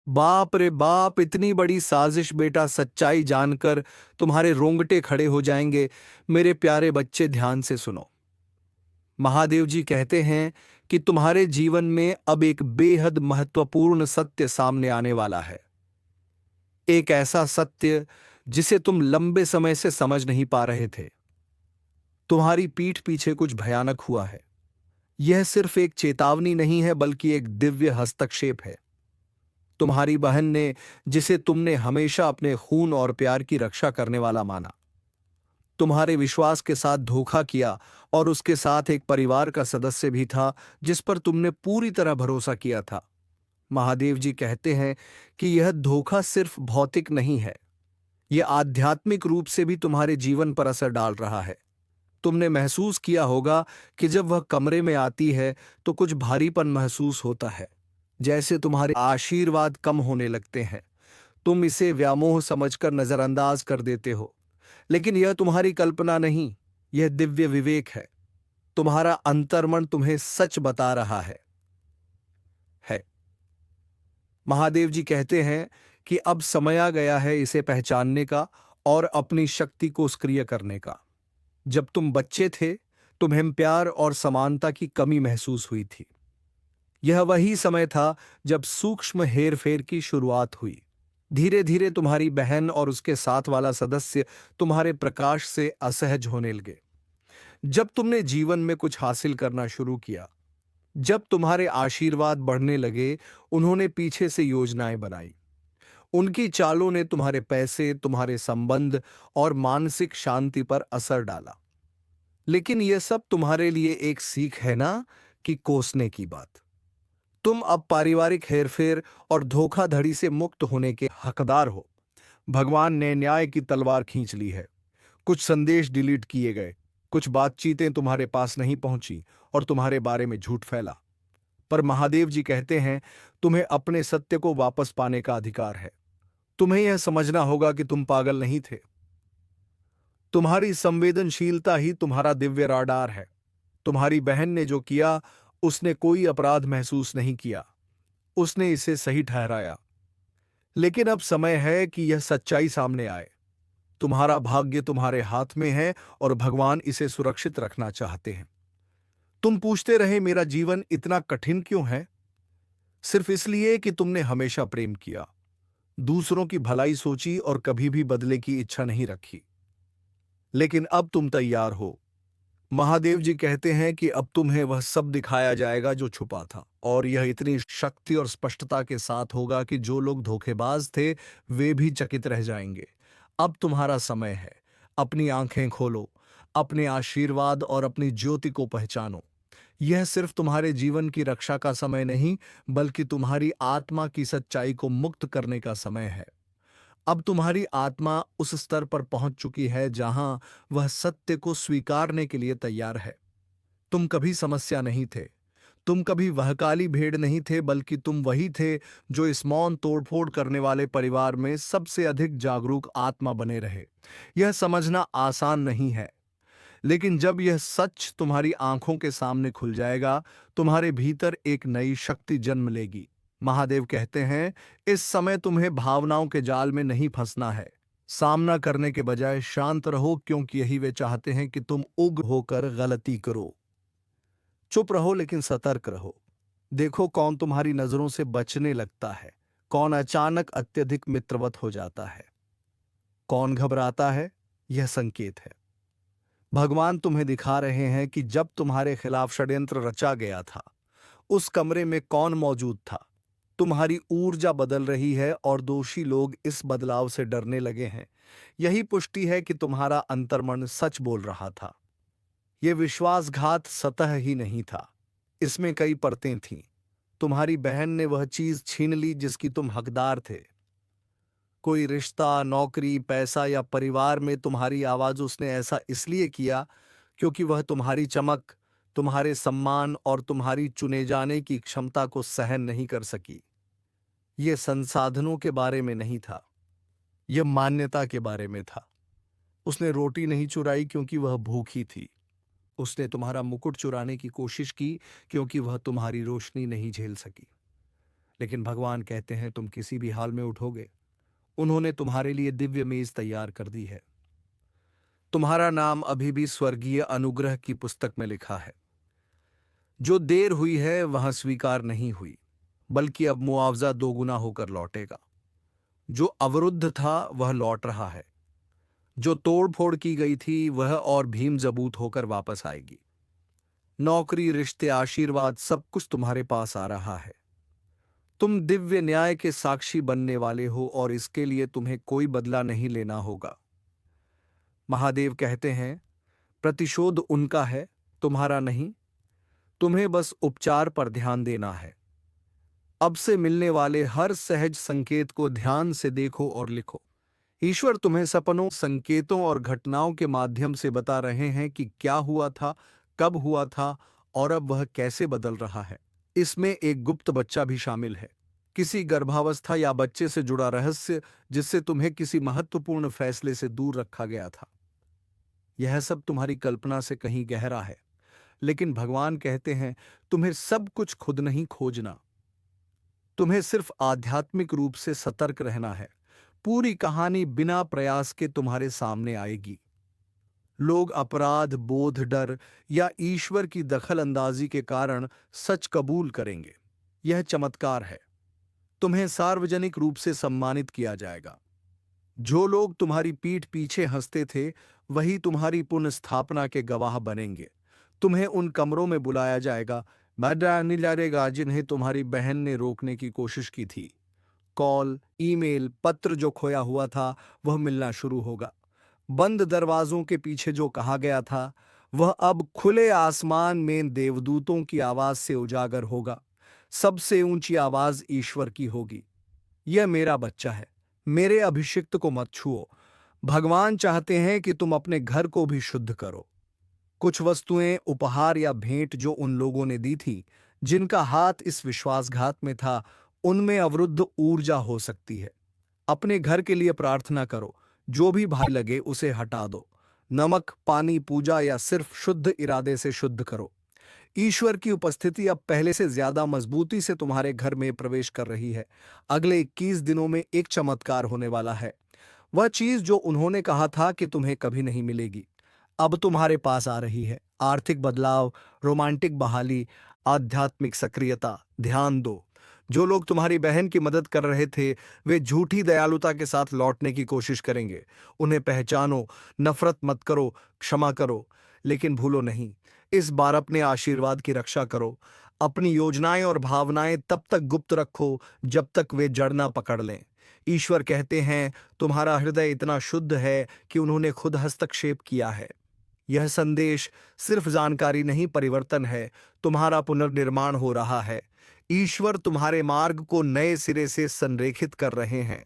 बाप रे बाप, इतनी बड़ी साजिश बेटा। सच्चाई जानकर तुम्हारे रोंगटे खड़े हो जाएंगे। मेरे प्यारे बच्चे, ध्यान से सुनो। महादेव जी कहते हैं कि तुम्हारे जीवन में अब एक बेहद महत्वपूर्ण सत्य सामने आने वाला है। एक ऐसा सत्य जिसे तुम लंबे समय से समझ नहीं पा रहे थे। तुम्हारी पीठ पीछे कुछ भयानक हुआ है। यह सिर्फ एक चेतावनी नहीं है, बल्कि एक दिव्य हस्तक्षेप है। तुम्हारी बहन ने, जिसे तुमने हमेशा अपने खून और प्यार की रक्षा करने वाला माना, तुम्हारे विश्वास के साथ धोखा किया। और उसके साथ एक परिवार का सदस्य भी था जिस पर तुमने पूरी तरह भरोसा किया था। महादेव जी कहते हैं कि यह धोखा सिर्फ भौतिक नहीं है, यह आध्यात्मिक रूप से भी तुम्हारे जीवन पर असर डाल रहा है। तुमने महसूस किया होगा कि जब वह कमरे में आती है तो कुछ भारीपन महसूस होता है, जैसे तुम्हारे आशीर्वाद कम होने लगते हैं। तुम इसे व्यामोह समझकर नजरअंदाज कर देते हो, लेकिन यह तुम्हारी कल्पना नहीं, यह दिव्य विवेक है। तुम्हारा अंतर्मन तुम्हें सच बता रहा है। महादेव जी कहते हैं कि अब समय आ गया है इसे पहचानने का और अपनी शक्ति को सक्रिय करने का। जब तुम बच्चे थे, तुम्हें प्यार और समानता की कमी महसूस हुई थी। यह वही समय था जब सूक्ष्म हेरफेर की शुरुआत हुई। धीरे धीरे तुम्हारी बहन और उसके साथ वाला सदस्य तुम्हारे प्रकाश से असहज होने लगे। जब तुमने जीवन में कुछ हासिल करना शुरू किया, जब तुम्हारे आशीर्वाद बढ़ने लगे, उन्होंने पीछे से योजनाएं बनाई। उनकी चालों ने तुम्हारे पैसे, तुम्हारे संबंध और मानसिक शांति पर असर डाला। लेकिन यह सब तुम्हारे लिए एक सीख है ना, कि कोसने की बात। तुम अब पारिवारिक हेरफेर और धोखाधड़ी से मुक्त होने के हकदार हो। भगवान ने न्याय की तलवार खींच ली है। कुछ संदेश डिलीट किए गए, कुछ बातचीतें तुम्हारे पास नहीं पहुंची और तुम्हारे बारे में झूठ फैला। पर महादेव जी कहते हैं, तुम्हें अपने सत्य को वापस पाने का अधिकार है। तुम्हें यह समझना होगा कि तुम पागल नहीं थे। तुम्हारी संवेदनशीलता ही तुम्हारा दिव्य राडार है। तुम्हारी बहन ने जो किया, उसने कोई अपराध महसूस नहीं किया, उसने इसे सही ठहराया। लेकिन अब समय है कि यह सच्चाई सामने आए। तुम्हारा भाग्य तुम्हारे हाथ में है और भगवान इसे सुरक्षित रखना चाहते हैं। तुम पूछते रहे, मेरा जीवन इतना कठिन क्यों है? सिर्फ इसलिए कि तुमने हमेशा प्रेम किया, दूसरों की भलाई सोची और कभी भी बदले की इच्छा नहीं रखी। लेकिन अब तुम तैयार हो। महादेव जी कहते हैं कि अब तुम्हें वह सब दिखाया जाएगा जो छुपा था, और यह इतनी शक्ति और स्पष्टता के साथ होगा कि जो लोग धोखेबाज थे, वे भी चकित रह जाएंगे। अब तुम्हारा समय है। अपनी आंखें खोलो, अपने आशीर्वाद और अपनी ज्योति को पहचानो। यह सिर्फ तुम्हारे जीवन की रक्षा का समय नहीं, बल्कि तुम्हारी आत्मा की सच्चाई को मुक्त करने का समय है। अब तुम्हारी आत्मा उस स्तर पर पहुंच चुकी है जहां वह सत्य को स्वीकारने के लिए तैयार है। तुम कभी समस्या नहीं थे, तुम कभी वह काली भेड़ नहीं थे, बल्कि तुम वही थे जो इस मौन तोड़फोड़ करने वाले परिवार में सबसे अधिक जागरूक आत्मा बने रहे। यह समझना आसान नहीं है, लेकिन जब यह सच तुम्हारी आंखों के सामने खुल जाएगा, तुम्हारे भीतर एक नई शक्ति जन्म लेगी। महादेव कहते हैं, इस समय तुम्हें भावनाओं के जाल में नहीं फंसना है। सामना करने के बजाय शांत रहो, क्योंकि यही वे चाहते हैं कि तुम उग्र होकर गलती करो। चुप रहो लेकिन सतर्क रहो। देखो कौन तुम्हारी नजरों से बचने लगता है, कौन अचानक अत्यधिक मित्रवत हो जाता है, कौन घबराता है। यह संकेत है। भगवान तुम्हें दिखा रहे हैं कि जब तुम्हारे खिलाफ षड्यंत्र रचा गया था, उस कमरे में कौन मौजूद था। तुम्हारी ऊर्जा बदल रही है और दोषी लोग इस बदलाव से डरने लगे हैं। यही पुष्टि है कि तुम्हारा अंतर्मन सच बोल रहा था। यह विश्वासघात सतह ही नहीं था, इसमें कई परतें थीं। तुम्हारी बहन ने वह चीज छीन ली जिसकी तुम हकदार थे। कोई रिश्ता, नौकरी, पैसा या परिवार में तुम्हारी आवाज उसने ऐसा इसलिए किया क्योंकि वह तुम्हारी चमक, तुम्हारे सम्मान और तुम्हारी चुने जाने की क्षमता को सहन नहीं कर सकी। यह संसाधनों के बारे में नहीं था, यह मान्यता के बारे में था। उसने रोटी नहीं चुराई क्योंकि वह भूखी थी। उसने तुम्हारा मुकुट चुराने की कोशिश की क्योंकि वह तुम्हारी रोशनी नहीं झेल सकी। लेकिन भगवान कहते हैं तुम किसी भी हाल में उठोगे। उन्होंने तुम्हारे लिए दिव्य मेज तैयार कर दी है। तुम्हारा नाम अभी भी स्वर्गीय अनुग्रह की पुस्तक में लिखा है। जो देर हुई है वह स्वीकार नहीं हुई, बल्कि अब मुआवजा दोगुना होकर लौटेगा। जो अवरुद्ध था वह लौट रहा है। जो तोड़फोड़ की गई थी वह और भीम जबूत होकर वापस आएगी। नौकरी, रिश्ते, आशीर्वाद, सब कुछ तुम्हारे पास आ रहा है। तुम दिव्य न्याय के साक्षी बनने वाले हो और इसके लिए तुम्हें कोई बदला नहीं लेना होगा। महादेव कहते हैं प्रतिशोध उनका है, तुम्हारा नहीं। तुम्हें बस उपचार पर ध्यान देना है। अब से मिलने वाले हर सहज संकेत को ध्यान से देखो और लिखो। ईश्वर तुम्हें सपनों, संकेतों और घटनाओं के माध्यम से बता रहे हैं कि क्या हुआ था, कब हुआ था और अब वह कैसे बदल रहा है। इसमें एक गुप्त बच्चा भी शामिल है, किसी गर्भावस्था या बच्चे से जुड़ा रहस्य जिससे तुम्हें किसी महत्वपूर्ण फैसले से दूर रखा गया था। यह सब तुम्हारी कल्पना से कहीं गहरा है, लेकिन भगवान कहते हैं तुम्हें सब कुछ खुद नहीं खोजना। तुम्हें सिर्फ आध्यात्मिक रूप से सतर्क रहना है। पूरी कहानी बिना प्रयास के तुम्हारे सामने आएगी। लोग अपराध बोध, डर या ईश्वर की दखल अंदाजी के कारण सच कबूल करेंगे। यह चमत्कार है। तुम्हें सार्वजनिक रूप से सम्मानित किया जाएगा। जो लोग तुम्हारी पीठ पीछे हंसते थे वही तुम्हारी पुनर्स्थापना के गवाह बनेंगे। तुम्हें उन कमरों में बुलाया जाएगा, नहीं लड़ेगा जिन्हें तुम्हारी बहन ने रोकने की कोशिश की थी। कॉल, ईमेल, पत्र जो खोया हुआ था वह मिलना शुरू होगा। बंद दरवाजों के पीछे जो कहा गया था वह अब खुले आसमान में देवदूतों की आवाज से उजागर होगा। सबसे ऊंची आवाज ईश्वर की होगी, यह मेरा बच्चा है, मेरे अभिषिक्त को मत छुओ। भगवान चाहते हैं कि तुम अपने घर को भी शुद्ध करो। कुछ वस्तुएं, उपहार या भेंट जो उन लोगों ने दी थी जिनका हाथ इस विश्वासघात में था, उनमें अवरुद्ध ऊर्जा हो सकती है। अपने घर के लिए प्रार्थना करो। जो भी भारी लगे उसे हटा दो। नमक, पानी, पूजा या सिर्फ शुद्ध इरादे से शुद्ध करो। ईश्वर की उपस्थिति अब पहले से ज्यादा मजबूती से तुम्हारे घर में प्रवेश कर रही है। अगले 21 दिनों में एक चमत्कार होने वाला है। वह चीज जो उन्होंने कहा था कि तुम्हें कभी नहीं मिलेगी, अब तुम्हारे पास आ रही है। आर्थिक बदलाव, रोमांटिक बहाली, आध्यात्मिक सक्रियता। ध्यान दो, जो लोग तुम्हारी बहन की मदद कर रहे थे वे झूठी दयालुता के साथ लौटने की कोशिश करेंगे। उन्हें पहचानो, नफरत मत करो, क्षमा करो, लेकिन भूलो नहीं, इस बार अपने आशीर्वाद की रक्षा करो। अपनी योजनाएं और भावनाएं तब तक गुप्त रखो जब तक वे जड़ ना पकड़ लें। ईश्वर कहते हैं तुम्हारा हृदय इतना शुद्ध है कि उन्होंने खुद हस्तक्षेप किया है। यह संदेश सिर्फ जानकारी नहीं, परिवर्तन है। तुम्हारा पुनर्निर्माण हो रहा है। ईश्वर तुम्हारे मार्ग को नए सिरे से संरेखित कर रहे हैं।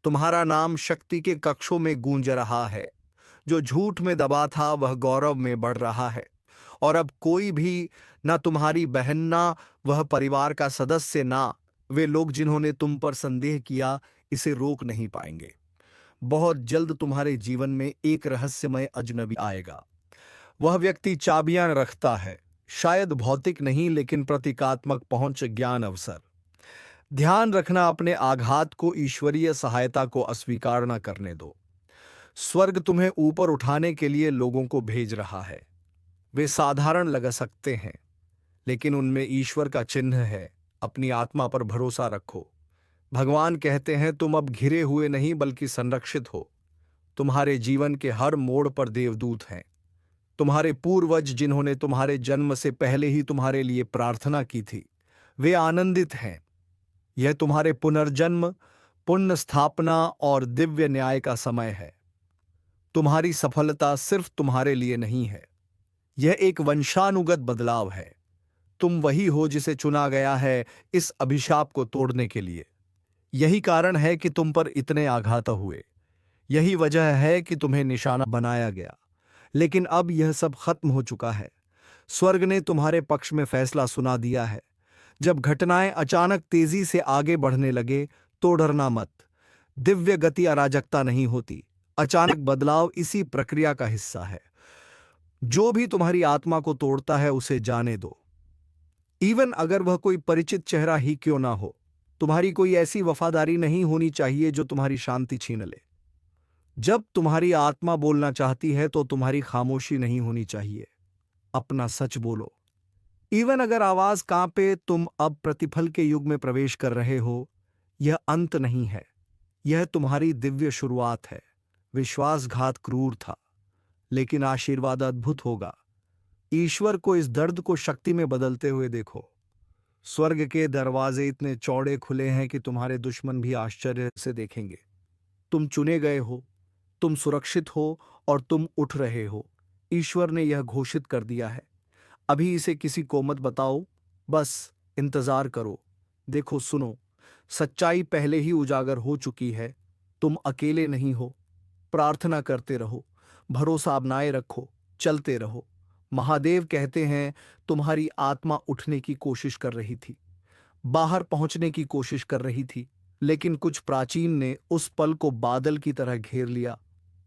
तुम्हारा नाम शक्ति के कक्षों में गूंज रहा है। जो झूठ में दबा था वह गौरव में बढ़ रहा है। और अब कोई भी, ना तुम्हारी बहन, ना वह परिवार का सदस्य, ना वे लोग जिन्होंने तुम पर संदेह किया, इसे रोक नहीं पाएंगे। बहुत जल्द तुम्हारे जीवन में एक रहस्यमय अजनबी आएगा। वह व्यक्ति चाबियां रखता है, शायद भौतिक नहीं लेकिन प्रतीकात्मक पहुंच, ज्ञान, अवसर। ध्यान रखना, अपने आघात को ईश्वरीय सहायता को अस्वीकार न करने दो। स्वर्ग तुम्हें ऊपर उठाने के लिए लोगों को भेज रहा है। वे साधारण लग सकते हैं लेकिन उनमें ईश्वर का चिन्ह है। अपनी आत्मा पर भरोसा रखो। भगवान कहते हैं तुम अब घिरे हुए नहीं बल्कि संरक्षित हो। तुम्हारे जीवन के हर मोड़ पर देवदूत हैं। तुम्हारे पूर्वज जिन्होंने तुम्हारे जन्म से पहले ही तुम्हारे लिए प्रार्थना की थी, वे आनंदित हैं। यह तुम्हारे पुनर्जन्म, पुण्य स्थापना और दिव्य न्याय का समय है। तुम्हारी सफलता सिर्फ तुम्हारे लिए नहीं है, यह एक वंशानुगत बदलाव है। तुम वही हो जिसे चुना गया है इस अभिशाप को तोड़ने के लिए। यही कारण है कि तुम पर इतने आघात हुए। यही वजह है कि तुम्हें निशाना बनाया गया। लेकिन अब यह सब खत्म हो चुका है। स्वर्ग ने तुम्हारे पक्ष में फैसला सुना दिया है। जब घटनाएं अचानक तेजी से आगे बढ़ने लगे तो डरना मत। दिव्य गति अराजकता नहीं होती, अचानक बदलाव इसी प्रक्रिया का हिस्सा है। जो भी तुम्हारी आत्मा को तोड़ता है उसे जाने दो, इवन अगर वह कोई परिचित चेहरा ही क्यों ना हो। तुम्हारी कोई ऐसी वफादारी नहीं होनी चाहिए जो तुम्हारी शांति छीन ले। जब तुम्हारी आत्मा बोलना चाहती है तो तुम्हारी खामोशी नहीं होनी चाहिए। अपना सच बोलो। इवन अगर आवाज कांपे, तुम अब प्रतिफल के युग में प्रवेश कर रहे हो। यह अंत नहीं है, यह तुम्हारी दिव्य शुरुआत है। विश्वासघात क्रूर था, लेकिन आशीर्वाद अद्भुत होगा। ईश्वर को इस दर्द को शक्ति में बदलते हुए देखो। स्वर्ग के दरवाजे इतने चौड़े खुले हैं कि तुम्हारे दुश्मन भी आश्चर्य से देखेंगे। तुम चुने गए हो, तुम सुरक्षित हो और तुम उठ रहे हो। ईश्वर ने यह घोषित कर दिया है। अभी इसे किसी को मत बताओ, बस इंतजार करो। देखो, सुनो, सच्चाई पहले ही उजागर हो चुकी है। तुम अकेले नहीं हो। प्रार्थना करते रहो, भरोसा बनाए रखो, चलते रहो। महादेव कहते हैं, तुम्हारी आत्मा उठने की कोशिश कर रही थी, बाहर पहुंचने की कोशिश कर रही थी, लेकिन कुछ प्राचीन ने उस पल को बादल की तरह घेर लिया।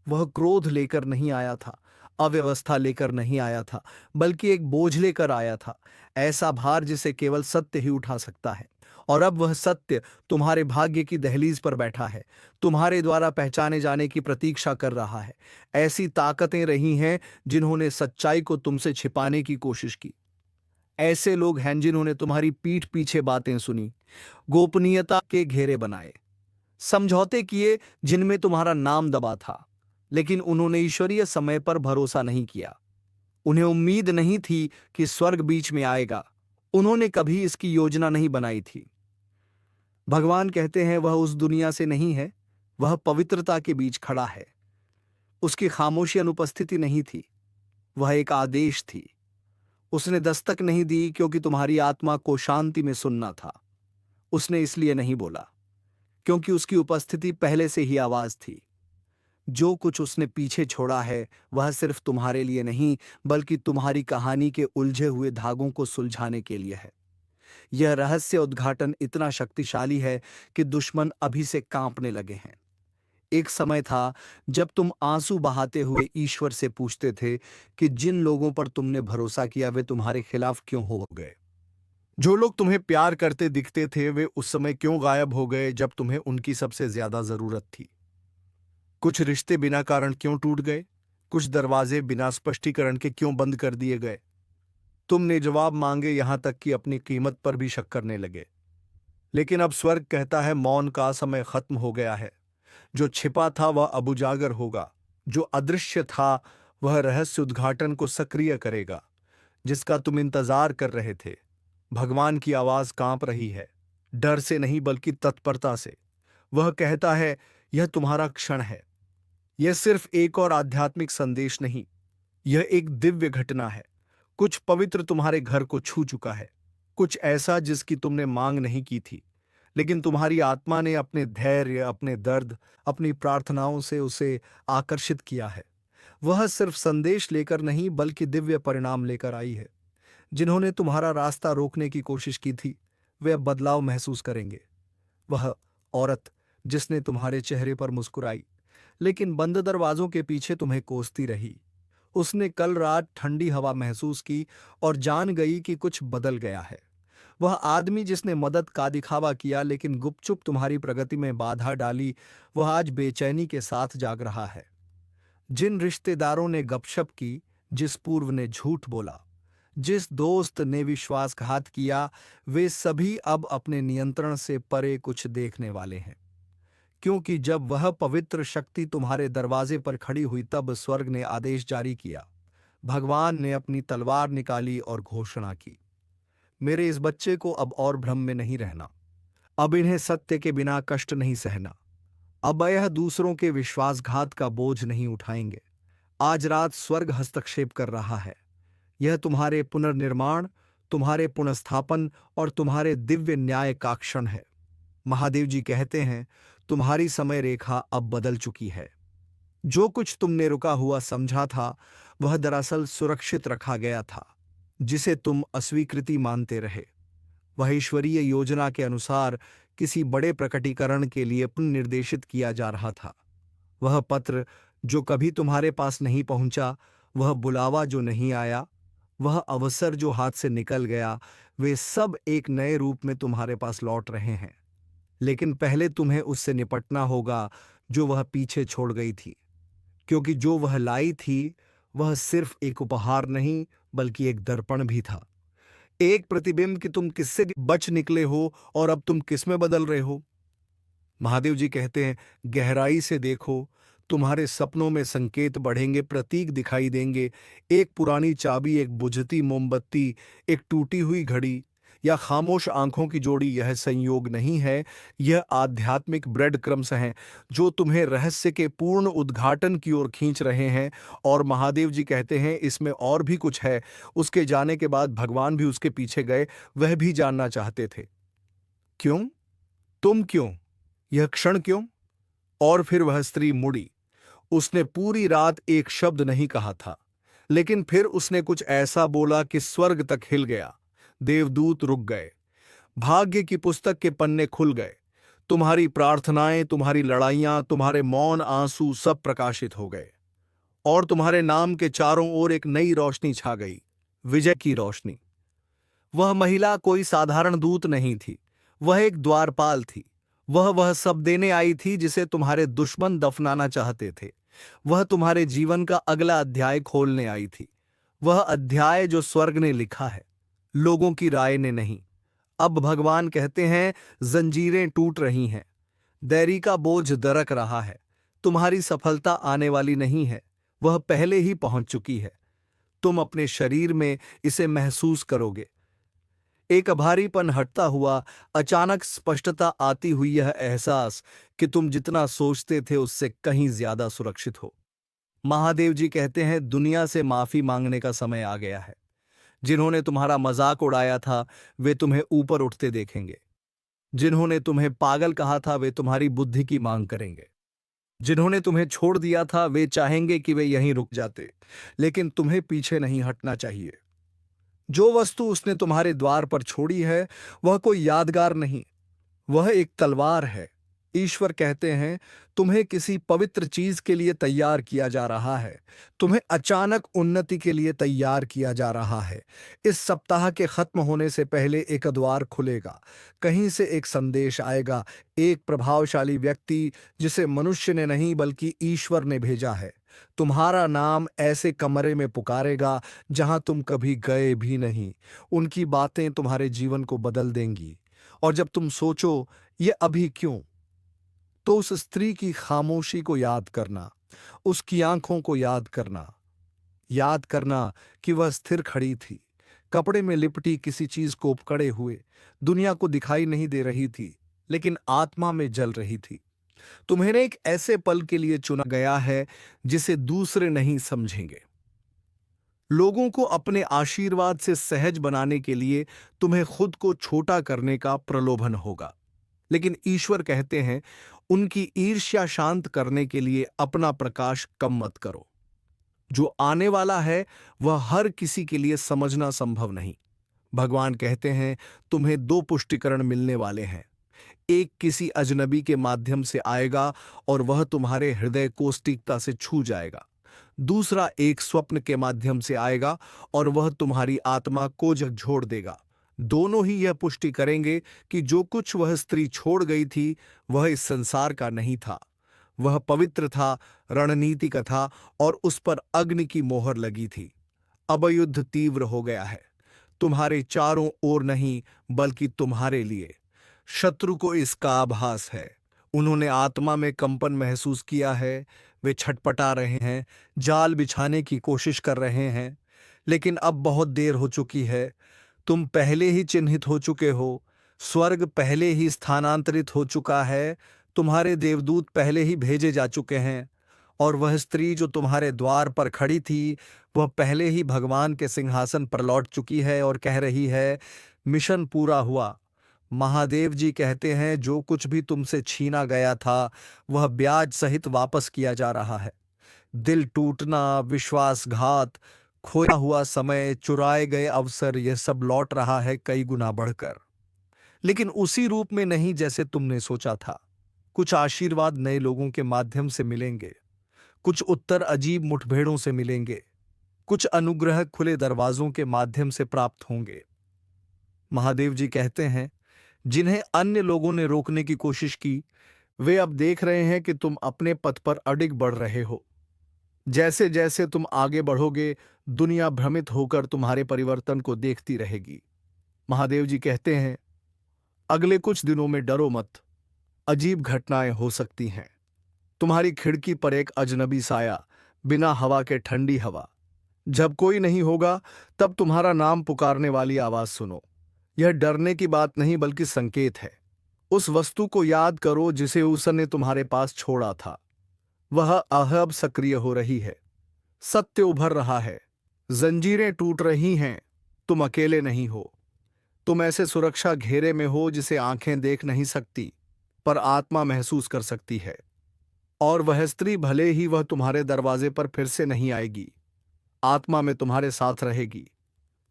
वह क्रोध लेकर नहीं आया था, अव्यवस्था लेकर नहीं आया था, बल्कि एक बोझ लेकर आया था, ऐसा भार जिसे केवल सत्य ही उठा सकता है। और अब वह सत्य तुम्हारे भाग्य की दहलीज पर बैठा है, तुम्हारे द्वारा पहचाने जाने की प्रतीक्षा कर रहा है। ऐसी ताकतें रही हैं जिन्होंने सच्चाई को तुमसे छिपाने की कोशिश की। ऐसे लोग हैं जिन्होंने तुम्हारी पीठ पीछे बातें सुनी, गोपनीयता के घेरे बनाए, समझौते किए जिनमें तुम्हारा नाम दबा था, लेकिन उन्होंने ईश्वरीय समय पर भरोसा नहीं किया। उन्हें उम्मीद नहीं थी कि स्वर्ग बीच में आएगा। उन्होंने कभी इसकी योजना नहीं बनाई थी। भगवान कहते हैं, वह उस दुनिया से नहीं है, वह पवित्रता के बीच खड़ा है। उसकी खामोशी अनुपस्थिति नहीं थी, वह एक आदेश थी। उसने दस्तक नहीं दी क्योंकि तुम्हारी आत्मा को शांति में सुनना था। उसने इसलिए नहीं बोला क्योंकि उसकी उपस्थिति पहले से ही आवाज थी। जो कुछ उसने पीछे छोड़ा है वह सिर्फ तुम्हारे लिए नहीं, बल्कि तुम्हारी कहानी के उलझे हुए धागों को सुलझाने के लिए है। यह रहस्य उद्घाटन इतना शक्तिशाली है कि दुश्मन अभी से कांपने लगे हैं। एक समय था जब तुम आंसू बहाते हुए ईश्वर से पूछते थे कि जिन लोगों पर तुमने भरोसा किया वे तुम्हारे खिलाफ क्यों हो गए। जो लोग तुम्हें प्यार करते दिखते थे वे उस समय क्यों गायब हो गए जब तुम्हें उनकी सबसे ज्यादा जरूरत थी। कुछ रिश्ते बिना कारण क्यों टूट गए, कुछ दरवाजे बिना स्पष्टीकरण के क्यों बंद कर दिए गए। तुमने जवाब मांगे, यहां तक कि अपनी कीमत पर भी शक करने लगे। लेकिन अब स्वर्ग कहता है, मौन का समय खत्म हो गया है। जो छिपा था वह अब उजागर होगा, जो अदृश्य था वह रहस्य उद्घाटन को सक्रिय करेगा, जिसका तुम इंतजार कर रहे थे। भगवान की आवाज कांप रही है, डर से नहीं बल्कि तत्परता से। वह कहता है, यह तुम्हारा क्षण है। यह सिर्फ एक और आध्यात्मिक संदेश नहीं, यह एक दिव्य घटना है। कुछ पवित्र तुम्हारे घर को छू चुका है, कुछ ऐसा जिसकी तुमने मांग नहीं की थी, लेकिन तुम्हारी आत्मा ने अपने धैर्य, अपने दर्द, अपनी प्रार्थनाओं से उसे आकर्षित किया है। वह सिर्फ संदेश लेकर नहीं बल्कि दिव्य परिणाम लेकर आई है। जिन्होंने तुम्हारा रास्ता रोकने की कोशिश की थी वे अब बदलाव महसूस करेंगे। वह औरत जिसने तुम्हारे चेहरे पर मुस्कुराई लेकिन बंद दरवाजों के पीछे तुम्हें कोसती रही, उसने कल रात ठंडी हवा महसूस की और जान गई कि कुछ बदल गया है। वह आदमी जिसने मदद का दिखावा किया लेकिन गुपचुप तुम्हारी प्रगति में बाधा डाली, वह आज बेचैनी के साथ जाग रहा है। जिन रिश्तेदारों ने गपशप की, जिस पूर्व ने झूठ बोला, जिस दोस्त ने विश्वासघात किया, वे सभी अब अपने नियंत्रण से परे कुछ देखने वाले हैं। क्योंकि जब वह पवित्र शक्ति तुम्हारे दरवाजे पर खड़ी हुई तब स्वर्ग ने आदेश जारी किया। भगवान ने अपनी तलवार निकाली और घोषणा की, मेरे इस बच्चे को अब और भ्रम में नहीं रहना। अब इन्हें सत्य के बिना कष्ट नहीं सहना। अब यह दूसरों के विश्वासघात का बोझ नहीं उठाएंगे। आज रात स्वर्ग हस्तक्षेप कर रहा है। यह तुम्हारे पुनर्निर्माण, तुम्हारे पुनर्स्थापन और तुम्हारे दिव्य न्याय का क्षण है। महादेव जी कहते हैं, तुम्हारी समय रेखा अब बदल चुकी है। जो कुछ तुमने रुका हुआ समझा था वह दरअसल सुरक्षित रखा गया था। जिसे तुम अस्वीकृति मानते रहे वह ईश्वरीय योजना के अनुसार किसी बड़े प्रकटीकरण के लिए पुनर्निर्देशित किया जा रहा था। वह पत्र जो कभी तुम्हारे पास नहीं पहुंचा, वह बुलावा जो नहीं आया, वह अवसर जो हाथ से निकल गया, वे सब एक नए रूप में तुम्हारे पास लौट रहे हैं। लेकिन पहले तुम्हें उससे निपटना होगा जो वह पीछे छोड़ गई थी, क्योंकि जो वह लाई थी वह सिर्फ एक उपहार नहीं बल्कि एक दर्पण भी था, एक प्रतिबिंब कि तुम किससे बच निकले हो और अब तुम किस में बदल रहे हो। महादेव जी कहते हैं, गहराई से देखो, तुम्हारे सपनों में संकेत बढ़ेंगे, प्रतीक दिखाई देंगे। एक पुरानी चाबी, एक बुझती मोमबत्ती, एक टूटी हुई घड़ी या खामोश आंखों की जोड़ी, यह संयोग नहीं है, यह आध्यात्मिक ब्रेड क्रम्स हैं जो तुम्हें रहस्य के पूर्ण उद्घाटन की ओर खींच रहे हैं। और महादेव जी कहते हैं, इसमें और भी कुछ है। उसके जाने के बाद भगवान भी उसके पीछे गए, वह भी जानना चाहते थे, क्यों, तुम क्यों, यह क्षण क्यों। और फिर वह स्त्री मुड़ी। उसने पूरी रात एक शब्द नहीं कहा था, लेकिन फिर उसने कुछ ऐसा बोला कि स्वर्ग तक हिल गया। देवदूत रुक गए, भाग्य की पुस्तक के पन्ने खुल गए। तुम्हारी प्रार्थनाएं, तुम्हारी लड़ाइयां, तुम्हारे मौन आंसू सब प्रकाशित हो गए। और तुम्हारे नाम के चारों ओर एक नई रोशनी छा गई, विजय की रोशनी। वह महिला कोई साधारण दूत नहीं थी, वह एक द्वारपाल थी। वह सब देने आई थी जिसे तुम्हारे दुश्मन दफनाना चाहते थे। वह तुम्हारे जीवन का अगला अध्याय खोलने आई थी, वह अध्याय जो स्वर्ग ने लिखा है, लोगों की राय ने नहीं। अब भगवान कहते हैं, जंजीरें टूट रही हैं, दैरी का बोझ दरक रहा है। तुम्हारी सफलता आने वाली नहीं है, वह पहले ही पहुंच चुकी है। तुम अपने शरीर में इसे महसूस करोगे, एक भारीपन हटता हुआ, अचानक स्पष्टता आती हुई, यह एहसास कि तुम जितना सोचते थे उससे कहीं ज्यादा सुरक्षित हो। महादेव जी कहते हैं, दुनिया से माफी मांगने का समय आ गया है। जिन्होंने तुम्हारा मजाक उड़ाया था वे तुम्हें ऊपर उठते देखेंगे। जिन्होंने तुम्हें पागल कहा था वे तुम्हारी बुद्धि की मांग करेंगे। जिन्होंने तुम्हें छोड़ दिया था वे चाहेंगे कि वे यहीं रुक जाते, लेकिन तुम्हें पीछे नहीं हटना चाहिए। जो वस्तु उसने तुम्हारे द्वार पर छोड़ी है वह कोई यादगार नहीं, वह एक तलवार है। ईश्वर कहते हैं, तुम्हें किसी पवित्र चीज के लिए तैयार किया जा रहा है, तुम्हें अचानक उन्नति के लिए तैयार किया जा रहा है। इस सप्ताह के खत्म होने से पहले एक द्वार खुलेगा, कहीं से एक संदेश आएगा, एक प्रभावशाली व्यक्ति जिसे मनुष्य ने नहीं बल्कि ईश्वर ने भेजा है, तुम्हारा नाम ऐसे कमरे में पुकारेगा जहां तुम कभी गए भी नहीं। उनकी बातें तुम्हारे जीवन को बदल देंगी। और जब तुम सोचो ये अभी क्यों, तो उस स्त्री की खामोशी को याद करना, उसकी आंखों को याद करना कि वह स्थिर खड़ी थी, कपड़े में लिपटी किसी चीज को उपकड़े हुए, दुनिया को दिखाई नहीं दे रही थी लेकिन आत्मा में जल रही थी। तुम्हें एक ऐसे पल के लिए चुना गया है जिसे दूसरे नहीं समझेंगे। लोगों को अपने आशीर्वाद से सहज बनाने के लिए तुम्हें खुद को छोटा करने का प्रलोभन होगा, लेकिन ईश्वर कहते हैं, उनकी ईर्ष्या शांत करने के लिए अपना प्रकाश कम मत करो। जो आने वाला है वह हर किसी के लिए समझना संभव नहीं। भगवान कहते हैं, तुम्हें दो पुष्टिकरण मिलने वाले हैं। एक किसी अजनबी के माध्यम से आएगा और वह तुम्हारे हृदय को सटीकता से छू जाएगा। दूसरा एक स्वप्न के माध्यम से आएगा और वह तुम्हारी आत्मा को झकझोर देगा। दोनों ही यह पुष्टि करेंगे कि जो कुछ वह स्त्री छोड़ गई थी वह इस संसार का नहीं था, वह पवित्र था, रणनीति का था और उस पर अग्नि की मोहर लगी थी। अब युद्ध तीव्र हो गया है, तुम्हारे चारों ओर नहीं बल्कि तुम्हारे लिए। शत्रु को इसका आभास है, उन्होंने आत्मा में कंपन महसूस किया है, वे छटपटा रहे हैं, जाल बिछाने की कोशिश कर रहे हैं, लेकिन अब बहुत देर हो चुकी है। तुम पहले ही चिन्हित हो चुके हो, स्वर्ग पहले ही स्थानांतरित हो चुका है, तुम्हारे देवदूत पहले ही भेजे जा चुके हैं। और वह स्त्री जो तुम्हारे द्वार पर खड़ी थी वह पहले ही भगवान के सिंहासन पर लौट चुकी है और कह रही है, मिशन पूरा हुआ। महादेव जी कहते हैं, जो कुछ भी तुमसे छीना गया था वह ब्याज सहित वापस किया जा रहा है। दिल टूटना, विश्वासघात, खोया हुआ समय, चुराए गए अवसर, यह सब लौट रहा है कई गुना बढ़कर, लेकिन उसी रूप में नहीं जैसे तुमने सोचा था। कुछ आशीर्वाद नए लोगों के माध्यम से मिलेंगे, कुछ उत्तर अजीब मुठभेड़ों से मिलेंगे, कुछ अनुग्रह खुले दरवाजों के माध्यम से प्राप्त होंगे। महादेव जी कहते हैं, जिन्हें अन्य लोगों ने रोकने की कोशिश की, वे अब देख रहे हैं कि तुम अपने पथ पर अडिग बढ़ रहे हो। जैसे जैसे तुम आगे बढ़ोगे, दुनिया भ्रमित होकर तुम्हारे परिवर्तन को देखती रहेगी। महादेव जी कहते हैं, अगले कुछ दिनों में डरो मत, अजीब घटनाएं हो सकती हैं। तुम्हारी खिड़की पर एक अजनबी साया, बिना हवा के ठंडी हवा। जब कोई नहीं होगा, तब तुम्हारा नाम पुकारने वाली आवाज सुनो। यह डरने की बात नहीं बल्कि संकेत है। उस वस्तु को याद करो जिसे उसने तुम्हारे पास छोड़ा था। वह अब सक्रिय हो रही है। सत्य उभर रहा है। जंजीरें टूट रही हैं। तुम अकेले नहीं हो। तुम ऐसे सुरक्षा घेरे में हो जिसे आंखें देख नहीं सकती, पर आत्मा महसूस कर सकती है। और वह स्त्री, भले ही वह तुम्हारे दरवाजे पर फिर से नहीं आएगी, आत्मा में तुम्हारे साथ रहेगी।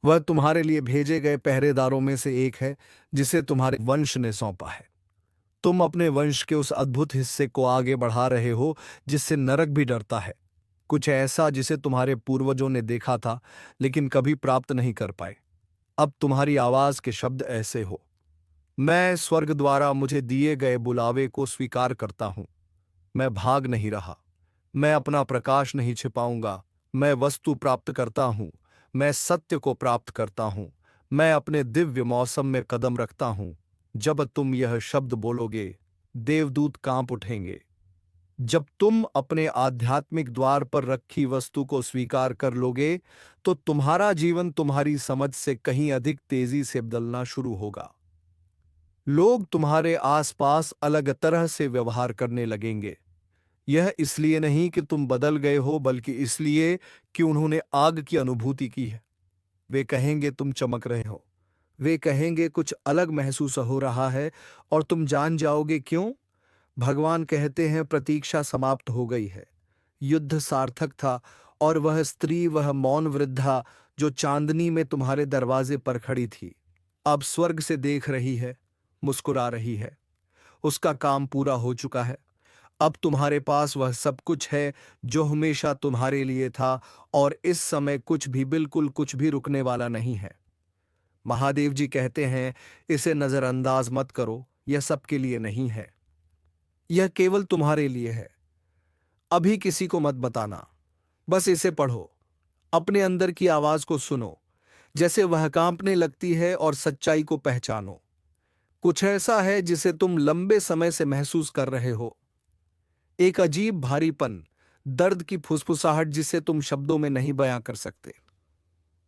वह तुम्हारे लिए भेजे गए पहरेदारों में से एक है जिसे तुम्हारे वंश ने सौंपा है। तुम अपने वंश के उस अद्भुत हिस्से को आगे बढ़ा रहे हो जिससे नरक भी डरता है। कुछ ऐसा जिसे तुम्हारे पूर्वजों ने देखा था लेकिन कभी प्राप्त नहीं कर पाए। अब तुम्हारी आवाज के शब्द ऐसे हो, मैं स्वर्ग द्वारा मुझे दिए गए बुलावे को स्वीकार करता हूं। मैं भाग नहीं रहा। मैं अपना प्रकाश नहीं छिपाऊंगा। मैं वस्तु प्राप्त करता हूं। मैं सत्य को प्राप्त करता हूं। मैं अपने दिव्य मौसम में कदम रखता हूं। जब तुम यह शब्द बोलोगे, देवदूत कांप उठेंगे। जब तुम अपने आध्यात्मिक द्वार पर रखी वस्तु को स्वीकार कर लोगे, तो तुम्हारा जीवन तुम्हारी समझ से कहीं अधिक तेजी से बदलना शुरू होगा। लोग तुम्हारे आसपास अलग तरह से व्यवहार करने लगेंगे। यह इसलिए नहीं कि तुम बदल गए हो, बल्कि इसलिए कि उन्होंने आग की अनुभूति की है। वे कहेंगे तुम चमक रहे हो। वे कहेंगे कुछ अलग महसूस हो रहा है, और तुम जान जाओगे क्यों। भगवान कहते हैं, प्रतीक्षा समाप्त हो गई है। युद्ध सार्थक था, और वह स्त्री, वह मौन वृद्धा जो चांदनी में तुम्हारे दरवाजे पर खड़ी थी, अब स्वर्ग से देख रही है, मुस्कुरा रही है। उसका काम पूरा हो चुका है। अब तुम्हारे पास वह सब कुछ है जो हमेशा तुम्हारे लिए था, और इस समय कुछ भी, बिल्कुल कुछ भी रुकने वाला नहीं है। महादेव जी कहते हैं, इसे नजरअंदाज मत करो। यह सबके लिए नहीं है। यह केवल तुम्हारे लिए है। अभी किसी को मत बताना। बस इसे पढ़ो। अपने अंदर की आवाज को सुनो, जैसे वह कांपने लगती है, और सच्चाई को पहचानो। कुछ ऐसा है जिसे तुम लंबे समय से महसूस कर रहे हो। एक अजीब भारीपन, दर्द की फुसफुसाहट जिसे तुम शब्दों में नहीं बयां कर सकते।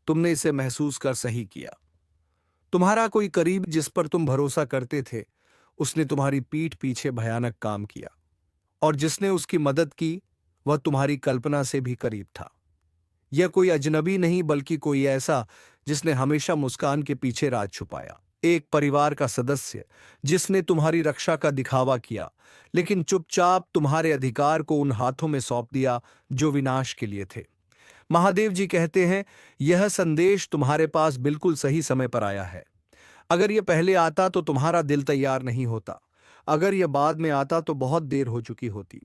तुमने इसे महसूस कर सही किया। तुम्हारा कोई करीब जिस पर तुम भरोसा करते थे, उसने तुम्हारी पीठ पीछे भयानक काम किया, और जिसने उसकी मदद की वह तुम्हारी कल्पना से भी करीब था। यह कोई अजनबी नहीं, बल्कि कोई ऐसा जिसने हमेशा मुस्कान के पीछे राज छुपाया। एक परिवार का सदस्य जिसने तुम्हारी रक्षा का दिखावा किया, लेकिन चुपचाप तुम्हारे अधिकार को उन हाथों में सौंप दिया जो विनाश के लिए थे। महादेव जी कहते हैं, यह संदेश तुम्हारे पास बिल्कुल सही समय पर आया है। अगर यह पहले आता तो तुम्हारा दिल तैयार नहीं होता। अगर यह बाद में आता तो बहुत देर हो चुकी होती।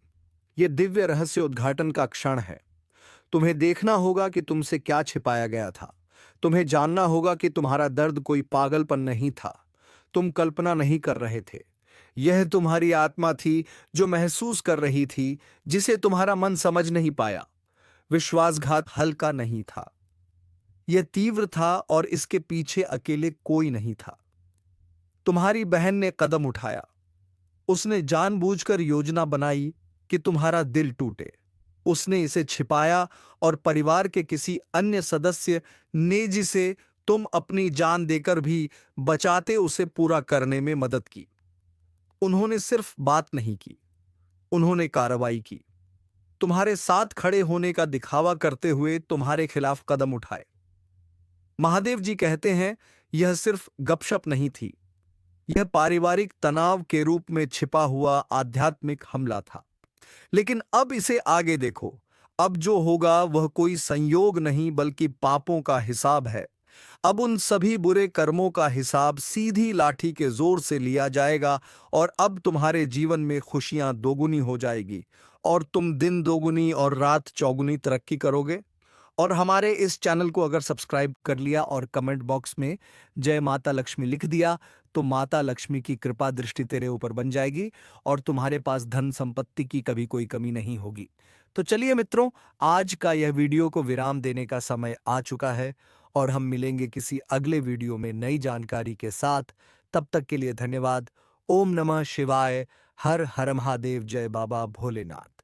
यह दिव्य रहस्य उद्घाटन का क्षण है। तुम्हें देखना होगा कि तुमसे क्या छिपाया गया था। तुम्हें जानना होगा कि तुम्हारा दर्द कोई पागलपन नहीं था। तुम कल्पना नहीं कर रहे थे। यह तुम्हारी आत्मा थी जो महसूस कर रही थी, जिसे तुम्हारा मन समझ नहीं पाया। विश्वासघात हल्का नहीं था। यह तीव्र था, और इसके पीछे अकेले कोई नहीं था। तुम्हारी बहन ने कदम उठाया। उसने जानबूझकर योजना बनाई कि तुम्हारा दिल टूटे। उसने इसे छिपाया, और परिवार के किसी अन्य सदस्य ने, जिसे तुम अपनी जान देकर भी बचाते, उसे पूरा करने में मदद की। उन्होंने सिर्फ बात नहीं की, उन्होंने कार्रवाई की। तुम्हारे साथ खड़े होने का दिखावा करते हुए तुम्हारे खिलाफ कदम उठाए। महादेव जी कहते हैं, यह सिर्फ गपशप नहीं थी। यह पारिवारिक तनाव के रूप में छिपा हुआ आध्यात्मिक हमला था। लेकिन अब इसे आगे देखो। अब जो होगा वह कोई संयोग नहीं, बल्कि पापों का हिसाब है। अब उन सभी बुरे कर्मों का हिसाब सीधी लाठी के जोर से लिया जाएगा, और अब तुम्हारे जीवन में खुशियां दोगुनी हो जाएगी, और तुम दिन दोगुनी और रात चौगुनी तरक्की करोगे। और हमारे इस चैनल को अगर सब्सक्राइब कर लिया और कमेंट बॉक्स में जय माता लक्ष्मी लिख दिया तो माता लक्ष्मी की कृपा दृष्टि तेरे ऊपर बन जाएगी और तुम्हारे पास धन संपत्ति की कभी कोई कमी नहीं होगी। तो चलिए मित्रों, आज का यह वीडियो को विराम देने का समय आ चुका है और हम मिलेंगे किसी अगले वीडियो में नई जानकारी के साथ। तब तक के लिए धन्यवाद। ओम नमः शिवाय। हर हर महादेव। जय बाबा भोलेनाथ।